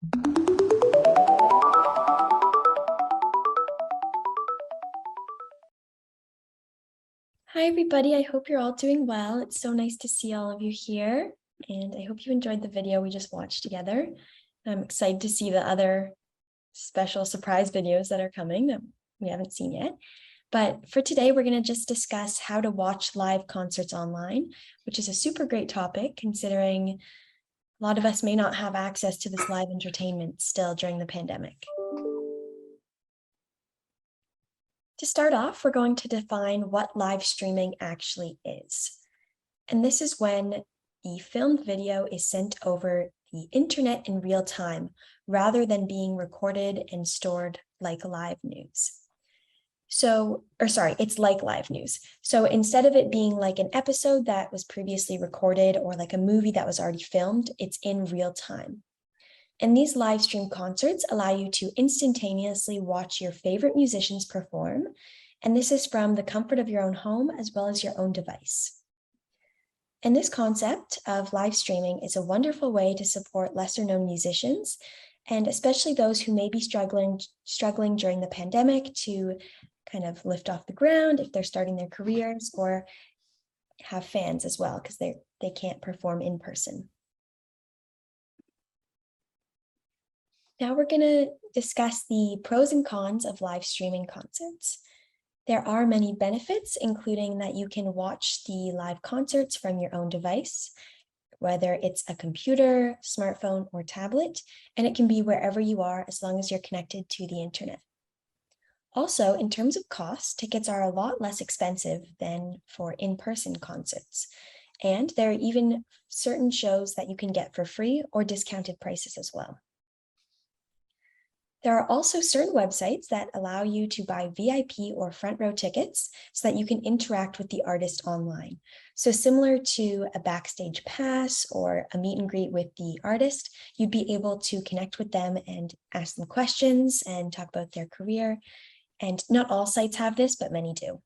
Hi, everybody. I hope you're all doing well. It's so nice to see all of you here, and I hope you enjoyed the video we just watched together. I'm excited to see the other special surprise videos that are coming that we haven't seen yet. But for today, we're going to just discuss how to watch live concerts online, which is a super great topic considering a lot of us may not have access to this live entertainment still during the pandemic. To start off, we're going to define what live streaming actually is. And this is when the filmed video is sent over the internet in real time, rather than being recorded and stored like live news. It's like live news. So instead of it being like an episode that was previously recorded or like a movie that was already filmed, it's in real time. And these live stream concerts allow you to instantaneously watch your favorite musicians perform. And this is from the comfort of your own home as well as your own device. And this concept of live streaming is a wonderful way to support lesser known musicians, and especially those who may be struggling during the pandemic to kind of lift off the ground if they're starting their careers, or have fans as well because they can't perform in person. Now we're going to discuss the pros and cons of live streaming concerts. There are many benefits, including that you can watch the live concerts from your own device, whether it's a computer, smartphone, or tablet, and it can be wherever you are as long as you're connected to the internet. Also, in terms of cost, tickets are a lot less expensive than for in-person concerts. And there are even certain shows that you can get for free or discounted prices as well. There are also certain websites that allow you to buy VIP or front row tickets so that you can interact with the artist online. So similar to a backstage pass or a meet and greet with the artist, you'd be able to connect with them and ask them questions and talk about their career. And not all sites have this, but many do.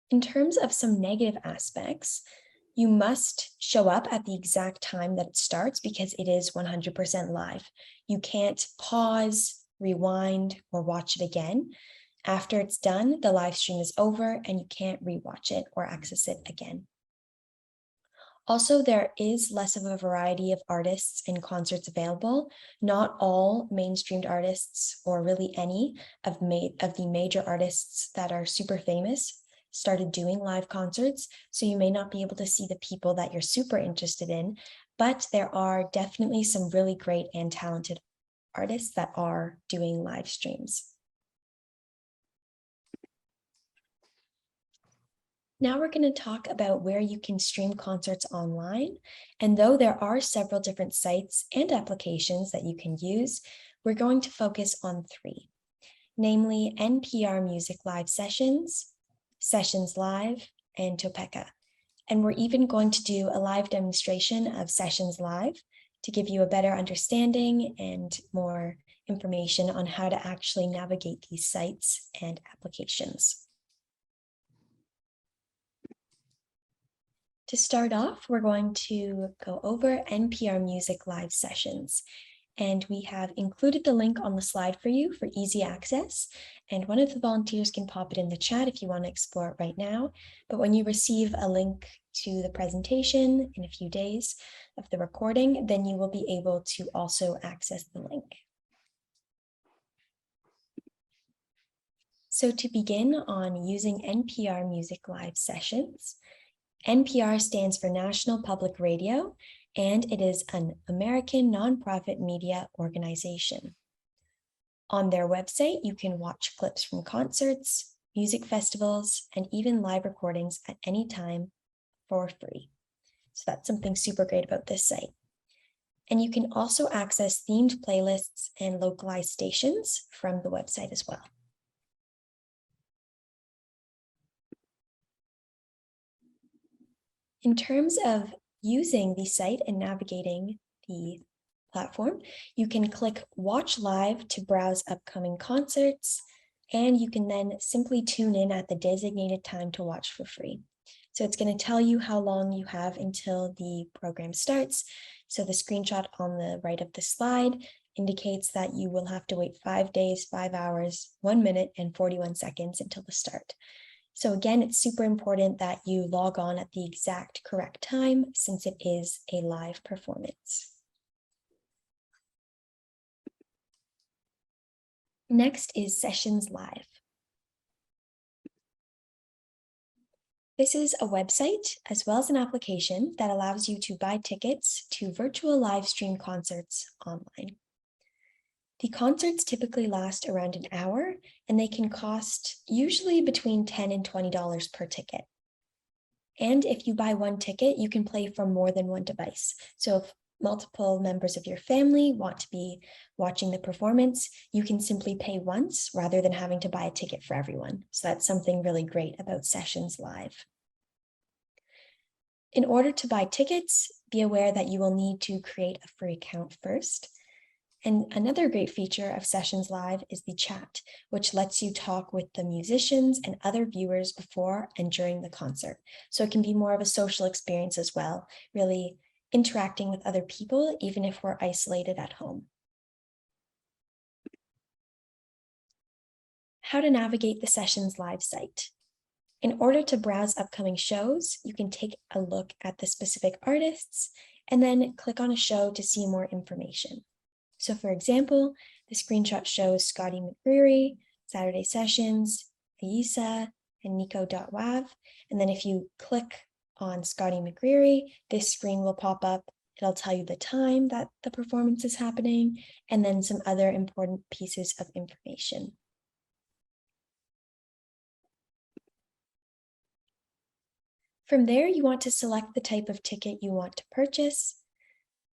In terms of some negative aspects, you must show up at the exact time that it starts because it is 100% live. You can't pause, rewind, or watch it again. After it's done, the live stream is over and you can't rewatch it or access it again. Also, there is less of a variety of artists and concerts available. Not all mainstreamed artists, or really any of the major artists that are super famous, started doing live concerts, so you may not be able to see the people that you're super interested in, but there are definitely some really great and talented artists that are doing live streams. Now we're going to talk about where you can stream concerts online, and though there are several different sites and applications that you can use, we're going to focus on 3, namely NPR Music Live Sessions, Sessions Live, and Topeka. And we're even going to do a live demonstration of Sessions Live to give you a better understanding and more information on how to actually navigate these sites and applications. To start off, we're going to go over NPR Music Live Sessions. And we have included the link on the slide for you for easy access. And one of the volunteers can pop it in the chat if you want to explore it right now. But when you receive a link to the presentation in a few days of the recording, then you will be able to also access the link. So to begin on using NPR Music Live Sessions, NPR stands for National Public Radio, and it is an American nonprofit media organization. On their website, you can watch clips from concerts, music festivals, and even live recordings at any time for free. So that's something super great about this site. And you can also access themed playlists and localized stations from the website as well. In terms of using the site and navigating the platform, you can click Watch Live to browse upcoming concerts, and you can then simply tune in at the designated time to watch for free. So it's going to tell you how long you have until the program starts. So the screenshot on the right of the slide indicates that you will have to wait 5 days, 5 hours, 1 minute, and 41 seconds until the start. So again, it's super important that you log on at the exact correct time since it is a live performance. Next is Sessions Live. This is a website as well as an application that allows you to buy tickets to virtual live stream concerts online. The concerts typically last around an hour, and they can cost usually between $10 and $20 per ticket. And if you buy one ticket, you can play from more than one device. So if multiple members of your family want to be watching the performance, you can simply pay once rather than having to buy a ticket for everyone. So that's something really great about Sessions Live. In order to buy tickets, be aware that you will need to create a free account first. And another great feature of Sessions Live is the chat, which lets you talk with the musicians and other viewers before and during the concert. So it can be more of a social experience as well, really interacting with other people, even if we're isolated at home. How to navigate the Sessions Live site. In order to browse upcoming shows, you can take a look at the specific artists and then click on a show to see more information. So for example, the screenshot shows Scotty McCreery, Saturday Sessions, Aisa, and Nico.wav. And then if you click on Scotty McCreery, this screen will pop up. It'll tell you the time that the performance is happening, and then some other important pieces of information. From there, you want to select the type of ticket you want to purchase,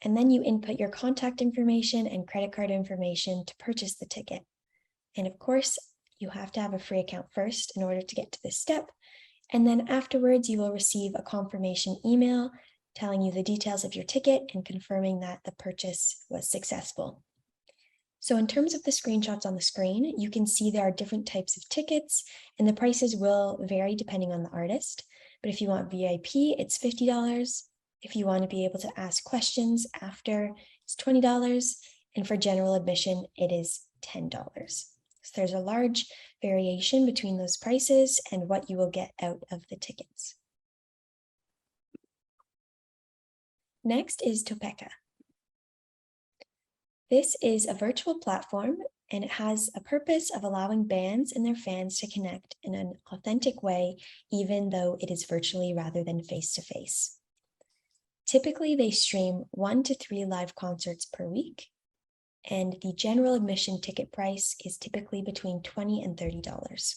and then you input your contact information and credit card information to purchase the ticket. And of course, you have to have a free account first in order to get to this step. And then afterwards, you will receive a confirmation email telling you the details of your ticket and confirming that the purchase was successful. So in terms of the screenshots on the screen, you can see there are different types of tickets and the prices will vary depending on the artist. But if you want VIP, it's $50. If you want to be able to ask questions after, it's $20. And for general admission, it is $10. So there's a large variation between those prices and what you will get out of the tickets. Next is Topeka. This is a virtual platform and it has a purpose of allowing bands and their fans to connect in an authentic way, even though it is virtually rather than face-to-face. Typically, they stream 1 to 3 live concerts per week, and the general admission ticket price is typically between $20 and $30.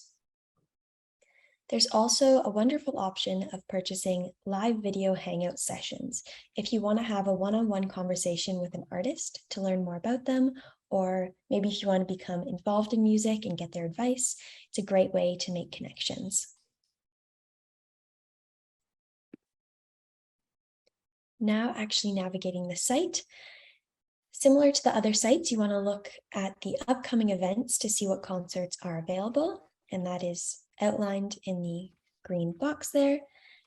There's also a wonderful option of purchasing live video hangout sessions if you want to have a one-on-one conversation with an artist to learn more about them, or maybe if you want to become involved in music and get their advice. It's a great way to make connections. Now actually navigating the site. Similar to the other sites, you want to look at the upcoming events to see what concerts are available, and that is outlined in the green box there.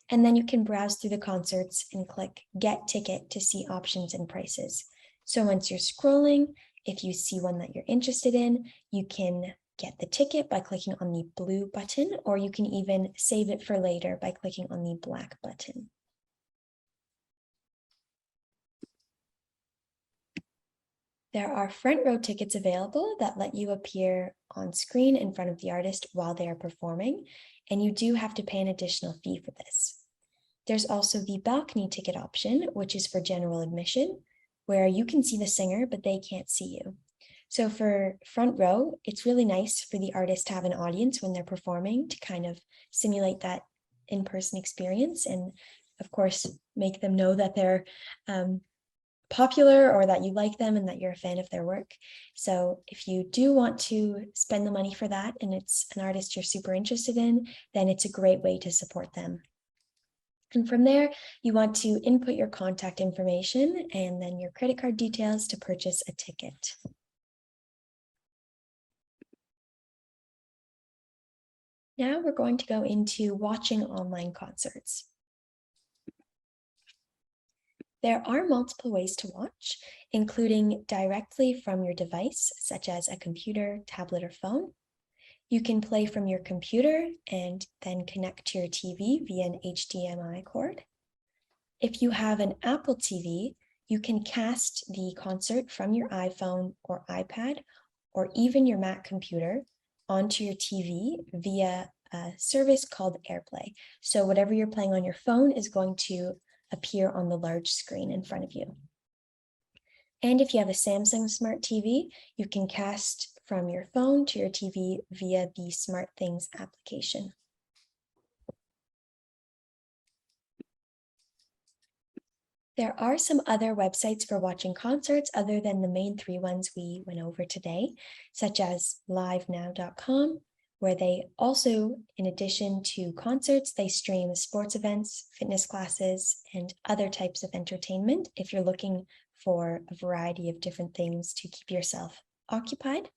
And then you can browse through the concerts and click Get Ticket to see options and prices. So once you're scrolling, if you see one that you're interested in, you can get the ticket by clicking on the blue button, or you can even save it for later by clicking on the black button. There are front row tickets available that let you appear on screen in front of the artist while they are performing, and you do have to pay an additional fee for this. There's also the balcony ticket option, which is for general admission, where you can see the singer, but they can't see you. So for front row, it's really nice for the artist to have an audience when they're performing to kind of simulate that in-person experience and, of course, make them know that they're popular or that you like them and that you're a fan of their work. So if you do want to spend the money for that and it's an artist you're super interested in, then it's a great way to support them. And from there, you want to input your contact information and then your credit card details to purchase a ticket. Now we're going to go into watching online concerts. There are multiple ways to watch, including directly from your device, such as a computer, tablet, or phone. You can play from your computer and then connect to your TV via an HDMI cord. If you have an Apple TV, you can cast the concert from your iPhone or iPad, or even your Mac computer onto your TV via a service called AirPlay. So whatever you're playing on your phone is going to appear on the large screen in front of you. And if you have a Samsung Smart TV, you can cast from your phone to your TV via the SmartThings application. There are some other websites for watching concerts other than the main three ones we went over today, such as livenow.com, where they also, in addition to concerts, they stream sports events, fitness classes, and other types of entertainment if you're looking for a variety of different things to keep yourself occupied.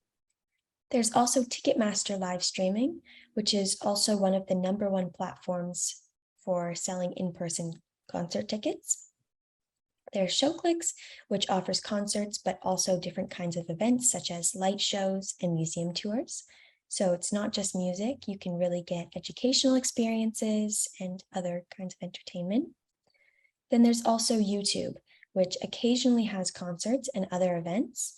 There's also Ticketmaster live streaming, which is also one of the #1 platforms for selling in-person concert tickets. There's ShowClicks, which offers concerts, but also different kinds of events such as light shows and museum tours. So it's not just music, you can really get educational experiences and other kinds of entertainment. Then there's also YouTube, which occasionally has concerts and other events.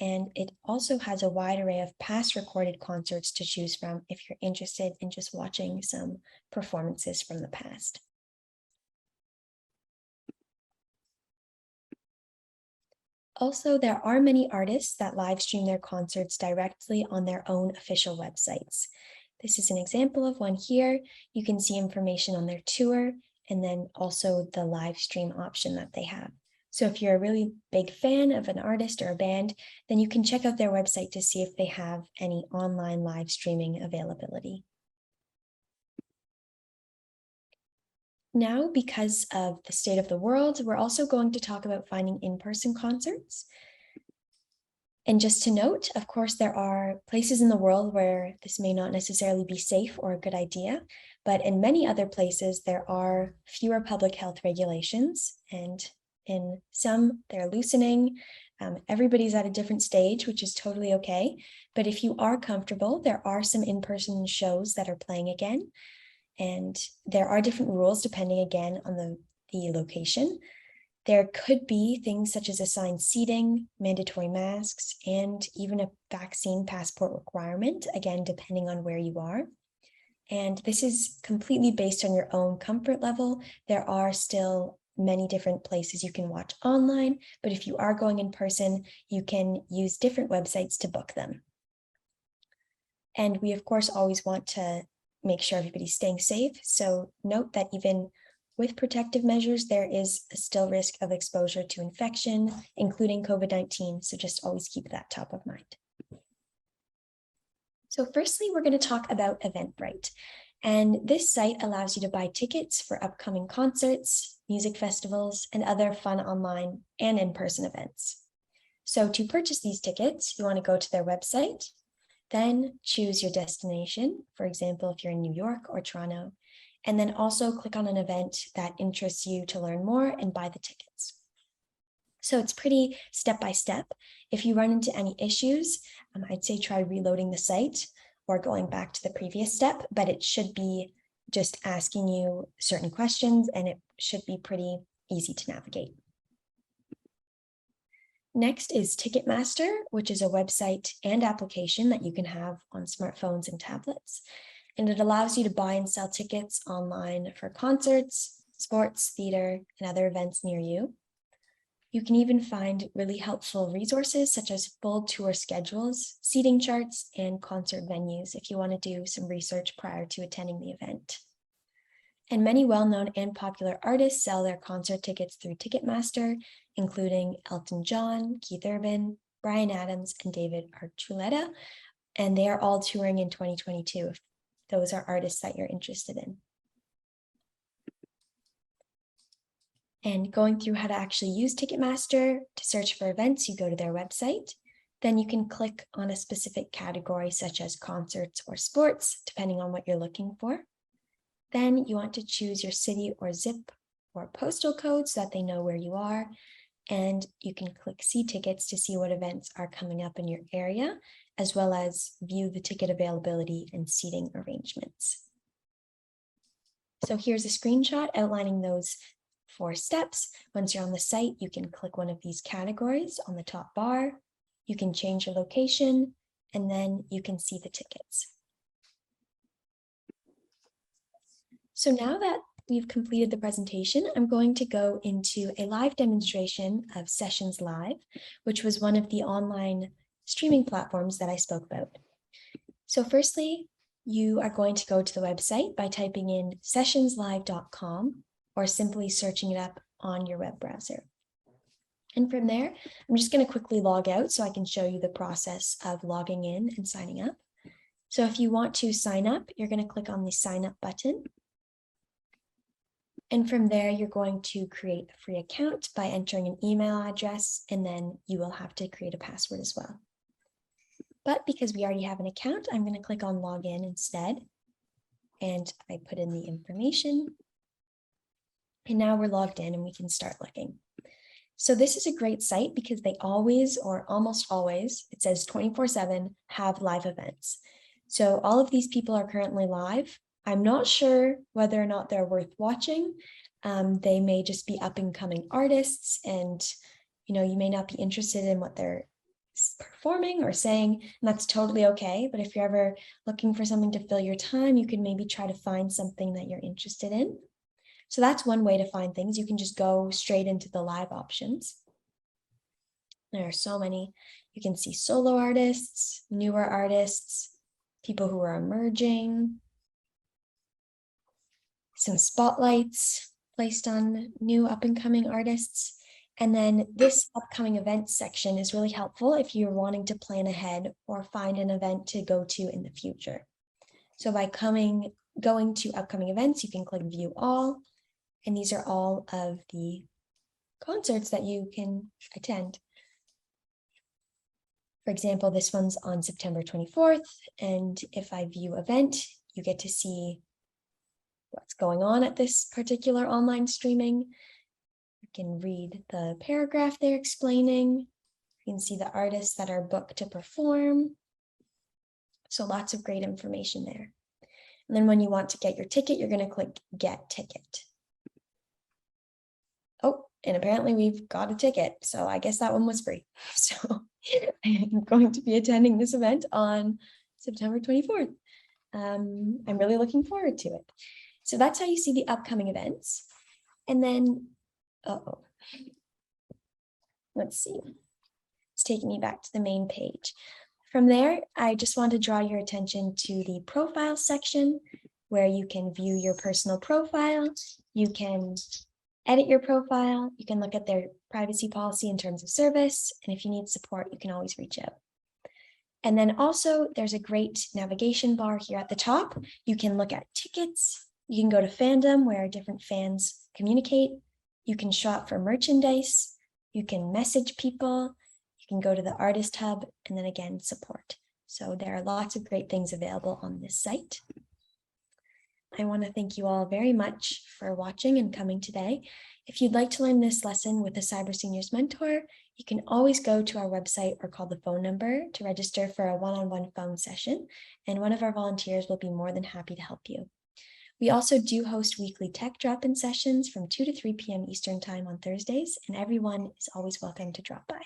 And it also has a wide array of past recorded concerts to choose from if you're interested in just watching some performances from the past. Also, there are many artists that live stream their concerts directly on their own official websites. This is an example of one here. You can see information on their tour and then also the live stream option that they have. So if you're a really big fan of an artist or a band, then you can check out their website to see if they have any online live streaming availability. Now, because of the state of the world, we're also going to talk about finding in-person concerts. And just to note, of course, there are places in the world where this may not necessarily be safe or a good idea, but in many other places, there are fewer public health regulations, and in some, they're loosening. Everybody's at a different stage, which is totally okay. But if you are comfortable, there are some in-person shows that are playing again. And there are different rules depending again on the location. There could be things such as assigned seating, mandatory masks, and even a vaccine passport requirement, again, depending on where you are. And this is completely based on your own comfort level. There are still many different places you can watch online, but if you are going in person, you can use different websites to book them. And we, of course, always want to make sure everybody's staying safe. So note that even with protective measures, there is a still risk of exposure to infection, including COVID-19. So just always keep that top of mind. So firstly, we're going to talk about Eventbrite. And this site allows you to buy tickets for upcoming concerts, music festivals, and other fun online and in-person events. So to purchase these tickets, you want to go to their website, then choose your destination, for example, if you're in New York or Toronto, and then also click on an event that interests you to learn more and buy the tickets. So it's pretty step-by-step. If you run into any issues, I'd say try reloading the site or going back to the previous step, but it should be just asking you certain questions and it should be pretty easy to navigate. Next is Ticketmaster, which is a website and application that you can have on smartphones and tablets. And it allows you to buy and sell tickets online for concerts, sports, theater, and other events near you. You can even find really helpful resources such as full tour schedules, seating charts, and concert venues if you want to do some research prior to attending the event. And many well-known and popular artists sell their concert tickets through Ticketmaster, including Elton John, Keith Urban, Bryan Adams, and David Archuleta. And they are all touring in 2022, if those are artists that you're interested in. And going through how to actually use Ticketmaster to search for events, you go to their website. Then you can click on a specific category such as concerts or sports, depending on what you're looking for. Then you want to choose your city or zip or postal code so that they know where you are. And you can click see tickets to see what events are coming up in your area, as well as view the ticket availability and seating arrangements. So here's a screenshot outlining those 4 steps. Once you're on the site, you can click one of these categories on the top bar. You can change your location, and then you can see the tickets. So now that we've completed the presentation, I'm going to go into a live demonstration of Sessions Live, which was one of the online streaming platforms that I spoke about. So firstly, you are going to go to the website by typing in sessionslive.com or simply searching it up on your web browser. And from there, I'm just going to quickly log out so I can show you the process of logging in and signing up. So if you want to sign up, you're going to click on the sign up button. And from there, you're going to create a free account by entering an email address, and then you will have to create a password as well. But because we already have an account, I'm going to click on login instead. And I put in the information. And now we're logged in and we can start looking. So this is a great site because they always, or almost always, it says 24/7, have live events. So all of these people are currently live. I'm not sure whether or not they're worth watching. They may just be up and coming artists, and you may not be interested in what they're performing or saying, and that's totally okay. But if you're ever looking for something to fill your time, you can maybe try to find something that you're interested in. So that's one way to find things. You can just go straight into the live options. There are so many. You can see solo artists, newer artists, people who are emerging, some spotlights placed on new up-and-coming artists. And then this upcoming events section is really helpful if you're wanting to plan ahead or find an event to go to in the future. So by going to upcoming events, you can click view all, and these are all of the concerts that you can attend. For example, this one's on September 24th, and if I view event, you get to see what's going on at this particular online streaming. You can read the paragraph they're explaining. You can see the artists that are booked to perform. So lots of great information there. And then when you want to get your ticket, you're going to click Get Ticket. Oh, and apparently we've got a ticket. So I guess that one was free. So I'm going to be attending this event on September 24th. I'm really looking forward to it. So that's how you see the upcoming events. And then, let's see. It's taking me back to the main page. From there, I just want to draw your attention to the profile section where you can view your personal profile. You can edit your profile. You can look at their privacy policy in terms of service. And if you need support, you can always reach out. And then also there's a great navigation bar here at the top. You can look at tickets. You can go to fandom where different fans communicate. You can shop for merchandise. You can message people. You can go to the artist hub and then again, support. So there are lots of great things available on this site. I want to thank you all very much for watching and coming today. If you'd like to learn this lesson with a Cyber Seniors mentor, you can always go to our website or call the phone number to register for a one-on-one phone session, and one of our volunteers will be more than happy to help you. We also do host weekly tech drop-in sessions from 2 to 3 p.m. Eastern Time on Thursdays, and everyone is always welcome to drop by.